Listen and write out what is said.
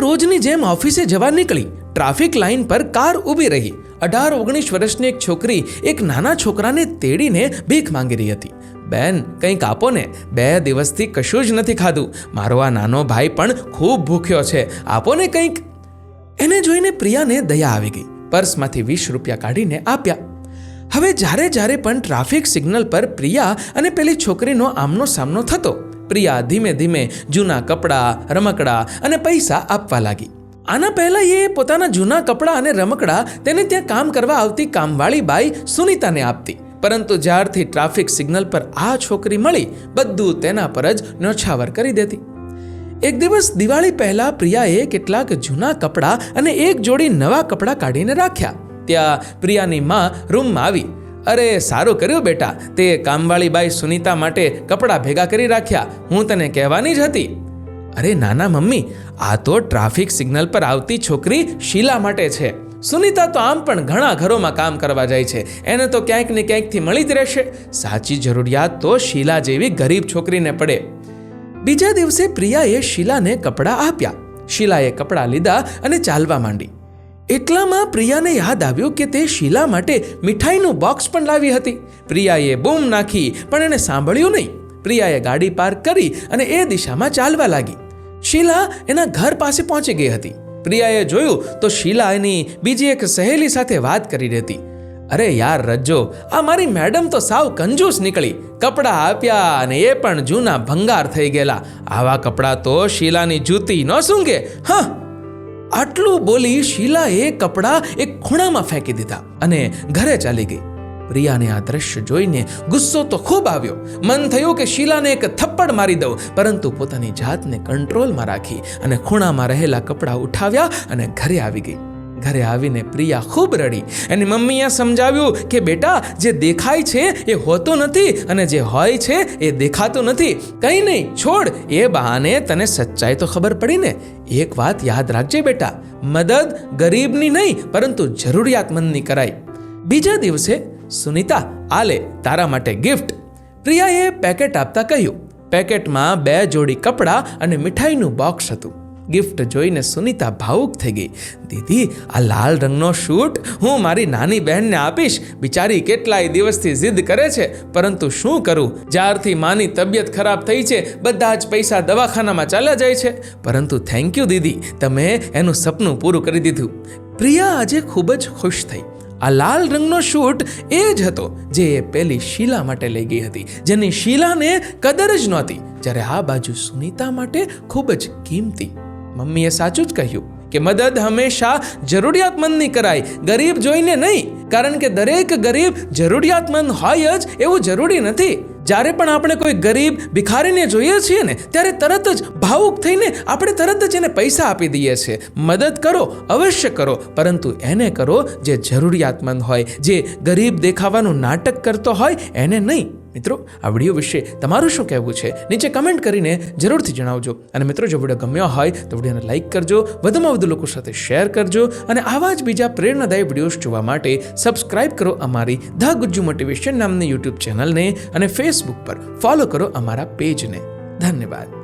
રોજની જેમ ઓફિસે જવા નીકળી. ટ્રાફિક લાઇન પર કાર ઊભી રહી. 18-19 વર્ષની એક છોકરી એક નાના છોકરાને તેડીને ભીખ માંગી રહી હતી. બેન, કંઈક આપો ને, 2 દિવસથી કશું જ નથી ખાધું. મારો આ નાનો ભાઈ પણ ખૂબ ભૂખ્યો છે, આપો ને કંઈક. એને જોઈને પ્રિયાને દયા આવી ગઈ. પર્સમાંથી 20 રૂપિયા કાઢીને આપ્યા. હવે જ્યારે પણ ટ્રાફિક સિગ્નલ પર પ્રિયા અને પેલી છોકરીનો આમનો સામનો થતો, પ્રિયા ધીમે ધીમે જૂના કપડાં, રમકડાં અને પૈસા આપવા લાગી. આના પહેલા એ પોતાના જૂના કપડાં અને રમકડાં તેને ત્યાં કામ કરવા આવતી કામવાળી બાઈ સુનીતાને આપતી. પરંતુ જ્યારથી ટ્રાફિક સિગ્નલ પર આ છોકરી મળી, બધું તેના પર જ ન્યોછાવર કરી દેતી. એક દિવસ દિવાળી પહેલા પ્રિયાએ કેટલાક જૂના કપડાં અને એક જોડી નવા કપડાં કાઢીને રાખ્યા. ત્યાં પ્રિયાની માં રૂમમાં આવી. અરે, સારું કર્યું બેટા, તે કામવાળી બાઈ સુનીતા માટે કપડાં ભેગા કરી રાખ્યા. હું તને કહેવાની જ હતી. અરે નાના મમ્મી, આ તો ટ્રાફિક સિગ્નલ પર આવતી છોકરી શીલા માટે છે. સુનીતા તો આમ પણ ઘણા ઘરોમાં કામ કરવા જાય છે, એને તો ક્યાંક ને ક્યાંકથી મળી જ રહેશે. સાચી જરૂરિયાત તો શીલા જેવી ગરીબ છોકરીને પડે. બીજા દિવસે પ્રિયાએ શીલાને કપડાં આપ્યા. શીલાએ કપડાં લીધા અને ચાલવા માંડી. એટલામાં પ્રિયાને યાદ આવ્યું કે તે શીલા માટે મીઠાઈનું બોક્સ પણ લાવી હતી. પ્રિયાએ બૂમ નાખી, પણ એને સાંભળ્યું નહીં. પ્રિયાએ ગાડી પાર્ક કરી અને એ દિશામાં ચાલવા લાગી. શીલા એના ઘર પાસે પહોંચી ગઈ હતી. પ્રિયાએ જોયું તો શીલા એની બીજી એક સહેલી સાથે વાત કરી હતી. અરે યાર રજ્જો, આ મારી મેડમ તો સાવ કંજૂસ નીકળી. કપડાં આપ્યા અને એ પણ જૂના ભંગાર થઈ ગયેલા. આવા કપડાં તો શીલાની જૂતી ન સૂંઘે. હા, આટલું બોલી શીલાએ કપડાં એક ખૂણામાં ફેંકી દીધા અને ઘરે ચાલી ગઈ. પ્રિયાને આ દ્રશ્ય જોઈને ગુસ્સો તો ખૂબ આવ્યો. મન થયું કે શીલાને એક થપ્પડ મારી દઉં, પરંતુ પોતાની જાતને કંટ્રોલમાં રાખી અને ખૂણામાં રહેલા કપડાં ઉઠાવ્યા અને ઘરે આવી ગઈ. ઘરે આવીને પ્રિયા ખૂબ રડી. એની મમ્મીએ સમજાવ્યું કે બેટા, જે દેખાય છે એ હોતું નથી અને જે હોય છે એ દેખાતું નથી. કંઈ નહીં, છોડ. એ બહાને તને સચ્ચાઈ તો ખબર પડી ને. એક વાત યાદ રાખજે બેટા, મદદ ગરીબની નહીં પરંતુ જરૂરિયાતમંદની કરાય. બીજા દિવસે સુનીતા, આ લે તારા માટે ગિફ્ટ. પ્રિયાએ પેકેટ આપતા કહ્યું. પેકેટમાં 2 જોડી કપડાં અને મીઠાઈનું બોક્સ હતું. ગિફ્ટ જોઈને સુનીતા ભાવુક થઈ ગઈ. દીદી, આ લાલ રંગનો શૂટ હું મારી નાની બહેનને આપીશ. બિચારી કેટલાય દિવસથી જીદ કરે છે, પરંતુ શું કરું, જ્યારથી માની તબિયત ખરાબ થઈ છે બધા જ પૈસા દવાખાનામાં ચાલ્યા જાય છે. પરંતુ થેન્ક યુ દીદી, તમે એનું સપનું પૂરું કરી દીધું. પ્રિયા આજે ખૂબ જ ખુશ થઈ. આ લાલ રંગનો શૂટ એ જ હતો જે એ પેલી શીલા માટે લઈ ગઈ હતી, જેની શીલાને કદર જ નહોતી, જ્યારે આ બાજુ સુનીતા માટે ખૂબ જ કિંમતી. મમ્મીએ સાચું જ કહ્યું કે મદદ હંમેશા જરૂરિયાતમંદની કરાય, ગરીબ જોઈને નહીં. કારણ કે દરેક ગરીબ જરૂરિયાતમંદ હોય જ એવું જરૂરી નથી. જ્યારે પણ આપણે કોઈ ગરીબ ભિખારીને જોઈએ છીએ ને, ત્યારે તરત જ ભાવુક થઈને આપણે તરત જ એને પૈસા આપી દઈએ છીએ. મદદ કરો, અવશ્ય કરો, પરંતુ એને કરો જે જરૂરિયાતમંદ હોય, જે ગરીબ દેખાવાનું નાટક કરતો હોય એને નહીં. મિત્રો, આ વિડીયો વિશે તમારું શું કહેવું છે નીચે કમેન્ટ કરીને જરૂરથી જણાવજો. અને મિત્રો, જો વિડીયો ગમ્યો હોય તો વિડીયોને લાઇક કરજો, વધુમાં વધુ લોકો સાથે શેર કરજો અને આવા જ બીજા પ્રેરણાદાયી વિડીયોઝ જોવા માટે સબસ્ક્રાઇબ કરો અમારી ધ ગુજ્જુ મોટિવેશન નામની યુટ્યુબ ચેનલને અને ફેસબુક પર ફોલો કરો અમારા પેજને. ધન્યવાદ.